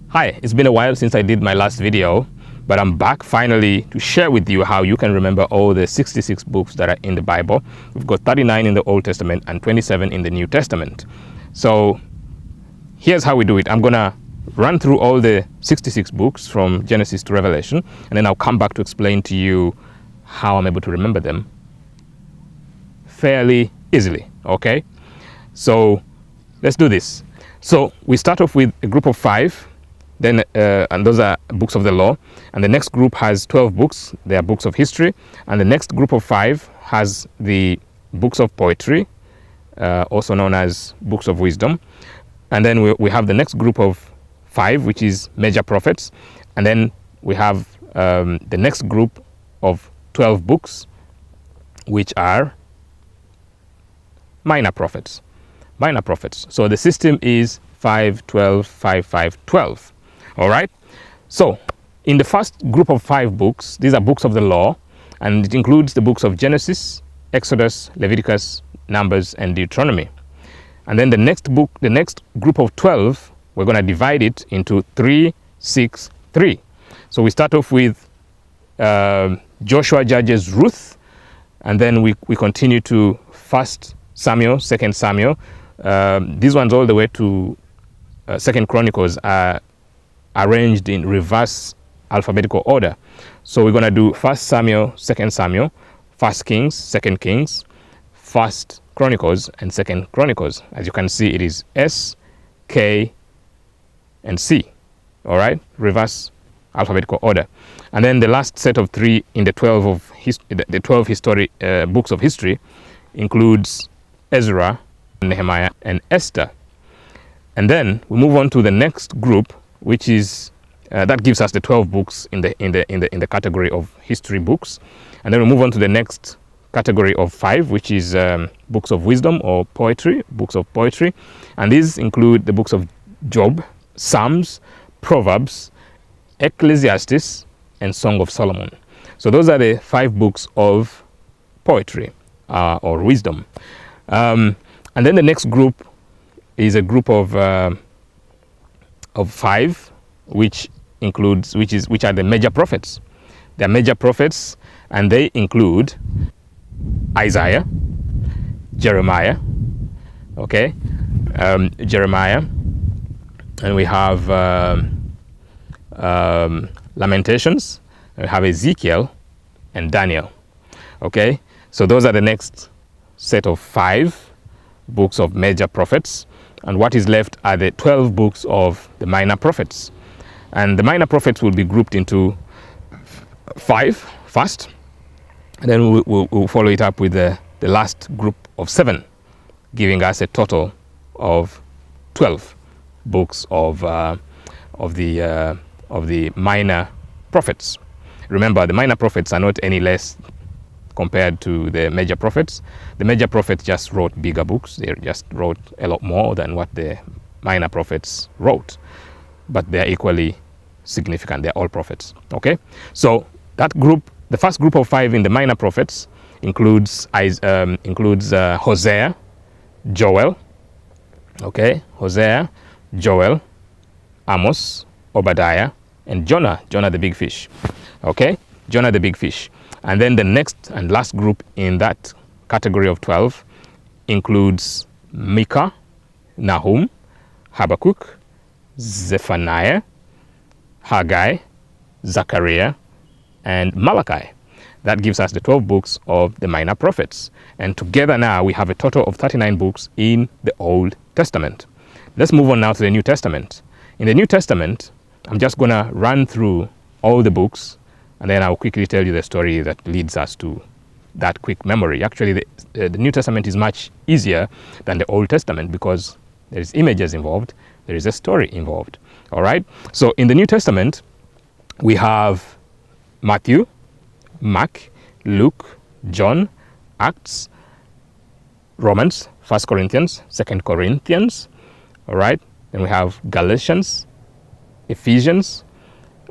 Hi, it's been a while since I did my last video, but I'm back finally to share with you how you can remember all the 66 books that are in the Bible. We've got 39 in the Old Testament and 27 in the New Testament. So here's how we do it. I'm gonna run through all the 66 books from Genesis to Revelation, and then I'll come back to explain to you how I'm able to remember them fairly easily, okay? So let's do this. So we start off with a group of 5, then and those are books of the law, and the next group has 12 books. They are books of history, and the next group of 5 has the books of poetry, also known as books of wisdom. And then we have the next group of 5, which is major prophets, and then we have the next group of 12 books, which are minor prophets. Minor prophets. So the system is 5, 12, 5, 5, 12. All right. So in the first group of 5 books, these are books of the law, and it includes the books of Genesis, Exodus, Leviticus, Numbers, and Deuteronomy. And then the next group of 12, we're going to divide it into 3, 6, 3. So we start off with Joshua, Judges, Ruth, and then we continue to 1 Samuel, 2 Samuel. These ones all the way to 2 Chronicles are arranged in reverse alphabetical order. So we're going to do 1 Samuel, 2 Samuel, 1 Kings, 2 Kings, 1 Chronicles, and 2 Chronicles. As you can see, it is S, K, and C. All right, reverse alphabetical order. And then the last set of 3 in the 12 books of history includes Ezra, Nehemiah, and Esther. And then we move on to the next group, which is that gives us the 12 books in the category of history books. And then we move on to the next category of 5, which is books of wisdom or poetry, books of poetry. And these include the books of Job, Psalms, Proverbs, Ecclesiastes, and Song of Solomon. So those are the 5 books of poetry or wisdom. And then the next group is a group of 5, which are the major prophets. They are major prophets, and they include Isaiah, Jeremiah, okay, Jeremiah, and we have Lamentations, we have Ezekiel, and Daniel, okay. So those are the next set of 5 books of major prophets, and what is left are the 12 books of the minor prophets. And the minor prophets will be grouped into 5 first, and then we'll follow it up with the last group of 7, giving us a total of 12 books of the minor prophets. Remember, the minor prophets are not any less compared to the major prophets. The major prophets just wrote bigger books. They just wrote a lot more than what the minor prophets wrote, but they're equally significant. They're all prophets. Okay, so that group, the first group of 5 in the minor prophets, includes Hosea, Joel. Okay, Hosea, Joel, Amos, Obadiah, and Jonah the big fish. Okay, Jonah the big fish. And then the next and last group in that category of 12 includes Micah, Nahum, Habakkuk, Zephaniah, Haggai, Zechariah, and Malachi. That gives us the 12 books of the minor prophets. And together now we have a total of 39 books in the Old Testament. Let's move on now to the New Testament. In the New Testament, I'm just going to run through all the books, and then I'll quickly tell you the story that leads us to that quick memory. Actually, the New Testament is much easier than the Old Testament because there is images involved, there is a story involved. All right? So in the New Testament, we have Matthew, Mark, Luke, John, Acts, Romans, 1 Corinthians, 2 Corinthians. All right? Then we have Galatians, Ephesians,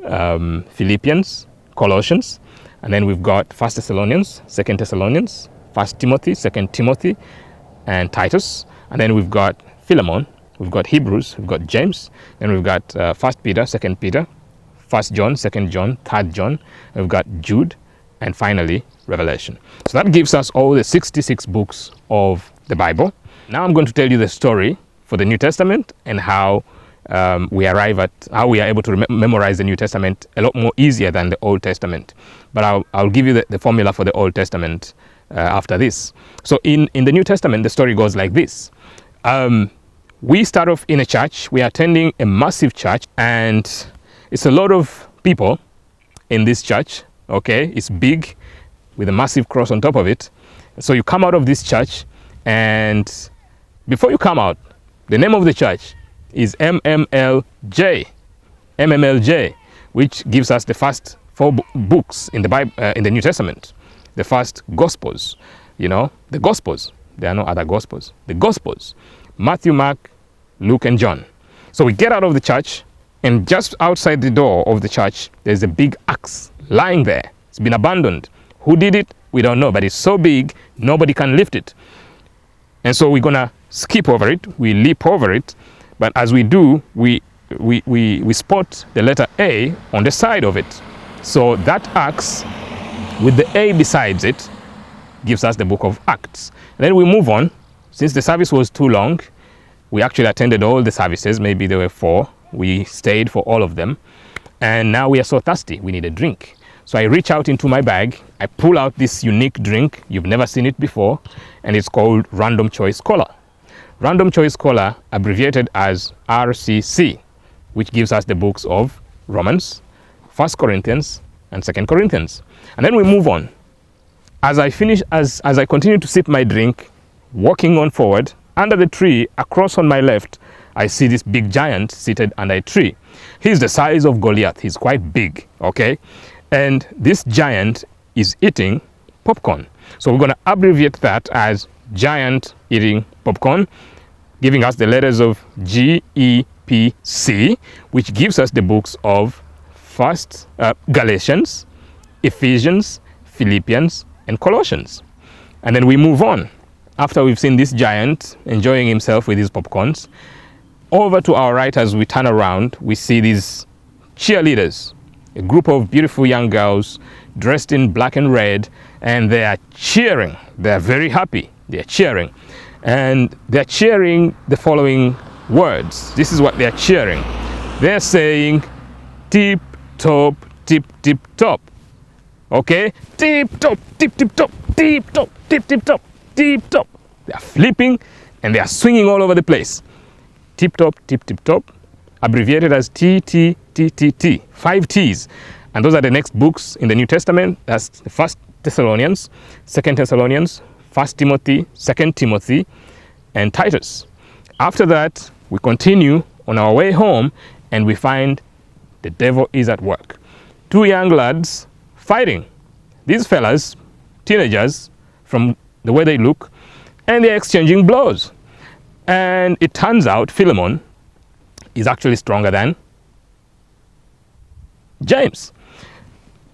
Philippians, Colossians, and then we've got 1 Thessalonians, 2 Thessalonians, 1 Timothy, 2 Timothy, and Titus, and then we've got Philemon, we've got Hebrews, we've got James, then we've got 1 Peter, 2 Peter, 1 John, 2 John, 3 John, we've got Jude, and finally Revelation. So that gives us all the 66 books of the Bible. Now I'm going to tell you the story for the New Testament and how we arrive at how we are able to memorize the New Testament a lot more easier than the Old Testament. But I'll give you the formula for the Old Testament after this. So in the New Testament, the story goes like this. We start off in a church. We are attending a massive church, and it's a lot of people in this church. Okay, it's big with a massive cross on top of it. So you come out of this church, and before you come out, the name of the church is MMLJ, which gives us the first 4 books in the Bible, in the New Testament, the first Gospels. You know, the Gospels. There are no other Gospels. The Gospels: Matthew, Mark, Luke, and John. So we get out of the church, and just outside the door of the church, there's a big axe lying there. It's been abandoned. Who did it? We don't know, but it's so big, nobody can lift it. And so we're gonna skip over it. We leap over it. But as we do, we spot the letter A on the side of it. So that axe with the A besides it gives us the book of Acts. And then we move on. Since the service was too long, we actually attended all the services. Maybe there were 4. We stayed for all of them. And now we are so thirsty, we need a drink. So I reach out into my bag, I pull out this unique drink, you've never seen it before, and it's called Random Choice Cola. Random Choice Cola, abbreviated as RCC, which gives us the books of Romans, 1 Corinthians, and 2 Corinthians. And then we move on. As I continue to sip my drink, walking on forward, under the tree, across on my left, I see this big giant seated under a tree. He's the size of Goliath. He's quite big, okay? And this giant is eating popcorn. So we're going to abbreviate that as giant eating popcorn, giving us the letters of GEPC, which gives us the books of Galatians, Ephesians, Philippians, and Colossians. And then we move on. After we've seen this giant enjoying himself with his popcorns, over to our right as we turn around, we see these cheerleaders, a group of beautiful young girls dressed in black and red, and they are cheering. They are very happy. They are cheering. And they're cheering the following words. This is what they're cheering. They're saying, tip, top, tip, tip, top. Okay? Tip, top, tip, tip, top, tip, top, tip, tip, top, tip, top. They are flipping and they are swinging all over the place. Tip, top, tip, tip, top, abbreviated as TTTTT, 5 T's. And those are the next books in the New Testament. That's the 1 Thessalonians, 2 Thessalonians, 1 Timothy, 2 Timothy, and Titus. After that, we continue on our way home and we find the devil is at work. 2 young lads fighting. These fellas, teenagers, from the way they look, and they're exchanging blows. And it turns out Philemon is actually stronger than James.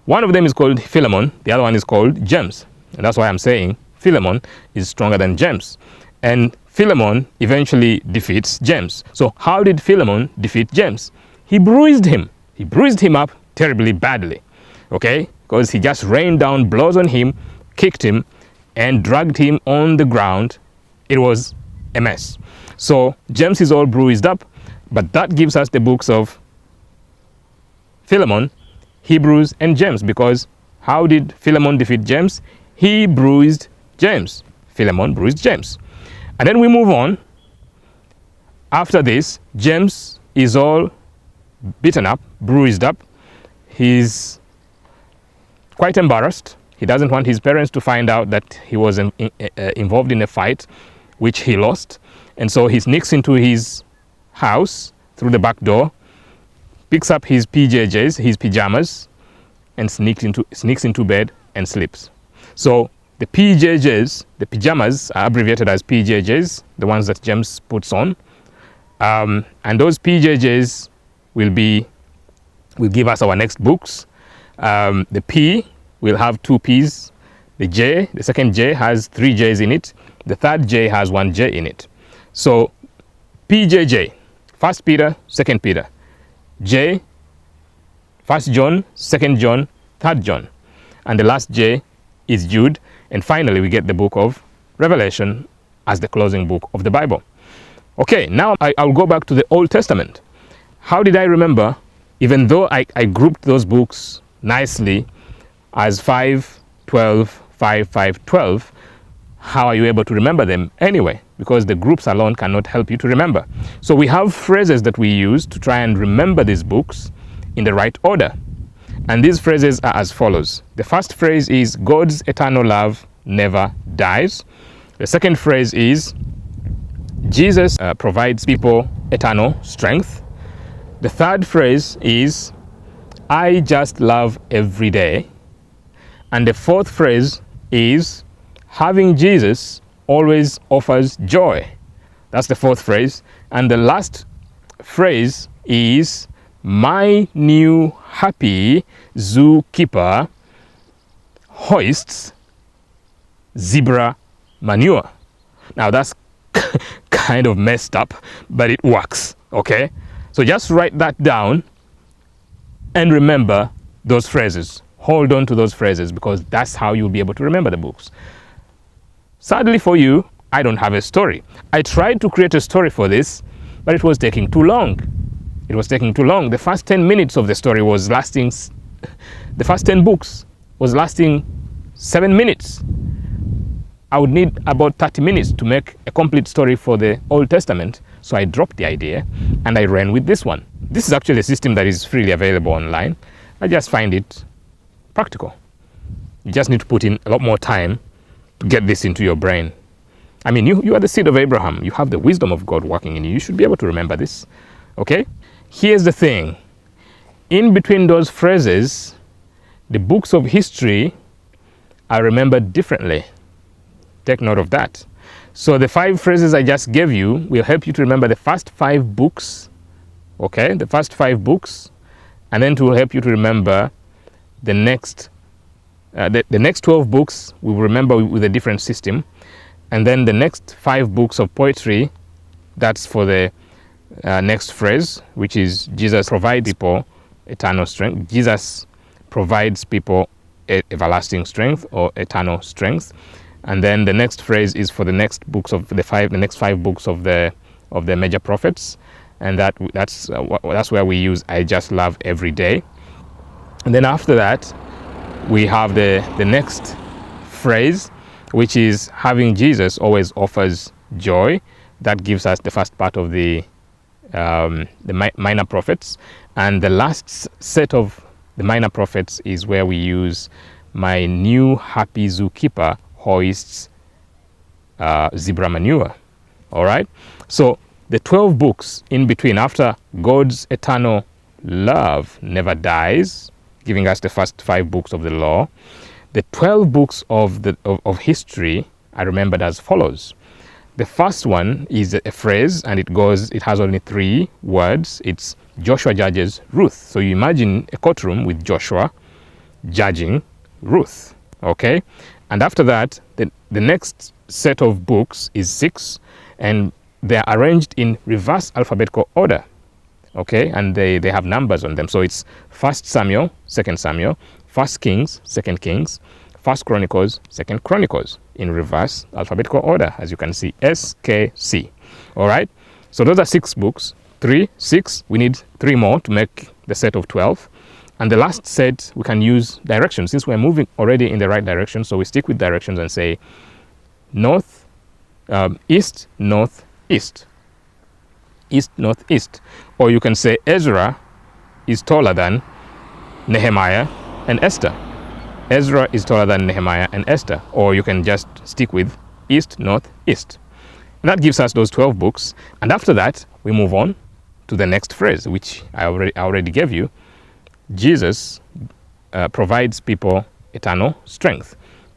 One of them is called Philemon, the other one is called James. And that's why I'm saying Philemon is stronger than James. And Philemon eventually defeats James. So how did Philemon defeat James? He bruised him. He bruised him up terribly badly. Okay? Because he just rained down blows on him, kicked him, and dragged him on the ground. It was a mess. So James is all bruised up, but that gives us the books of Philemon, Hebrews, and James, because how did Philemon defeat James? He bruised James. Philemon bruised James. And then we move on. After this, James is all beaten up, bruised up. He's quite embarrassed. He doesn't want his parents to find out that he was involved in a fight, which he lost. And so he sneaks into his house through the back door, picks up his PJJs, his pajamas, and sneaks into bed and sleeps. So the PJJs, the pajamas, are abbreviated as PJJs, the ones that James puts on. And those PJJs will give us our next books. The P will have 2 P's. The J, the second J, has 3 J's in it. The third J has 1 J in it. So PJJ, 1 Peter, 2 Peter. J, 1 John, 2 John, 3 John. And the last J is Jude. And finally, we get the book of Revelation as the closing book of the Bible. Okay, now I'll go back to the Old Testament. How did I remember, even though I grouped those books nicely as 5, 12, 5, 5, 12, how are you able to remember them anyway? Because the groups alone cannot help you to remember. So we have phrases that we use to try and remember these books in the right order. And these phrases are as follows. The first phrase is, God's eternal love never dies. The second phrase is, Jesus provides people eternal strength. The third phrase is, I just love every day. And the fourth phrase is, having Jesus always offers joy. That's the fourth phrase. And the last phrase is, my new happy zookeeper hoists zebra manure. Now that's kind of messed up, but it works, okay? So just write that down and remember those phrases. Hold on to those phrases because that's how you'll be able to remember the books. Sadly for you, I don't have a story. I tried to create a story for this, but it was taking too long. It was taking too long. The first 10 minutes of the story was lasting, the first 10 books was lasting 7 minutes. I would need about 30 minutes to make a complete story for the Old Testament. So I dropped the idea and I ran with this one. This is actually a system that is freely available online. I just find it practical. You just need to put in a lot more time to get this into your brain. I mean, you are the seed of Abraham. You have the wisdom of God working in you. You should be able to remember this. Okay? Here's the thing. In between those phrases, the books of history are remembered differently. Take note of that. So the 5 phrases I just gave you will help you to remember the first 5 books. Okay? The first 5 books. And then it will help you to remember the next the next 12 books we will remember with a different system. And then the next 5 books of poetry, that's for the next phrase, which is Jesus provides people eternal strength. Jesus provides people everlasting strength or eternal strength. And then the next phrase is for the next books of the next 5 books of the major prophets. And that's where we use I just love every day. And then after that, we have the next phrase, which is having Jesus always offers joy. That gives us the first part of the minor prophets. And the last set of the minor prophets is where we use my new happy zookeeper hoists zebra manure. All right? So the 12 books in between, after God's eternal love never dies, giving us the first 5 books of the law, the 12 books of history are remembered as follows. The first one is a phrase, and it has only 3 words. It's Joshua judges Ruth. So you imagine a courtroom with Joshua judging Ruth. Okay? And after that, the next set of books is 6, and they're arranged in reverse alphabetical order. Okay? And they have numbers on them. So it's 1 Samuel, 2 Samuel, 1 Kings, 2 Kings, 1 Chronicles, 2 Chronicles, in reverse alphabetical order, as you can see, SKC. All right? So those are 6 books. 3, 6. We need 3 more to make the set of 12. And the last set, we can use directions, since we're moving already in the right direction. So we stick with directions and say north, east, north, east. East, north, east. Or you can say Ezra is taller than Nehemiah and Esther. Ezra is taller than Nehemiah and Esther. Or you can just stick with east, north, east. And that gives us those 12 books. And after that, we move on to the next phrase, which I already gave you. Jesus provides people eternal strength.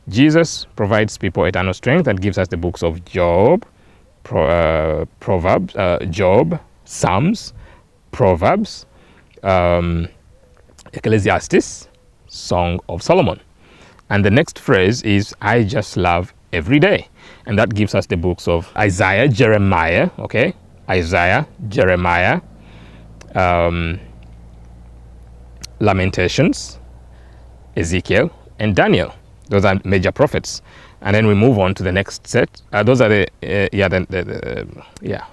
Jesus provides people eternal strength. That gives us the books of Job, Proverbs, Job, Psalms, Proverbs, Ecclesiastes, Song of Solomon. And the next phrase is I just love every day. And that gives us the books of Isaiah, Jeremiah, okay, Isaiah, Jeremiah, Lamentations, Ezekiel, and Daniel. Those are major prophets. And then we move on to the next set. Those are the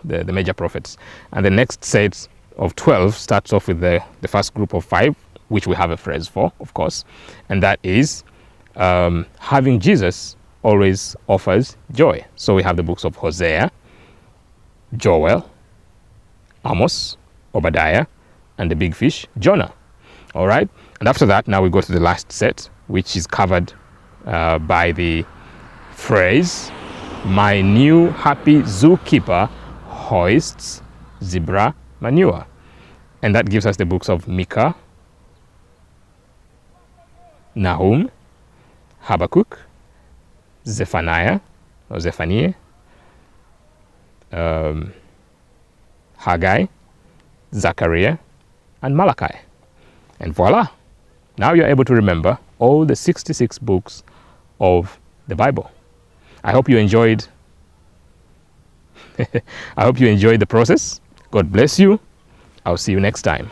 major prophets. And the next set of 12 starts off with the first group of 5, which we have a phrase for, of course. And that is, having Jesus always offers joy. So we have the books of Hosea, Joel, Amos, Obadiah, and the big fish, Jonah. All right. And after that, now we go to the last set, which is covered by the phrase, my new happy zookeeper hoists zebra manure. And that gives us the books of Micah, Nahum, Habakkuk, Zephaniah, Haggai, Zechariah, and Malachi. And voila, now you're able to remember all the 66 books of the Bible. I hope you enjoyed the process. God bless you. I'll see you next time.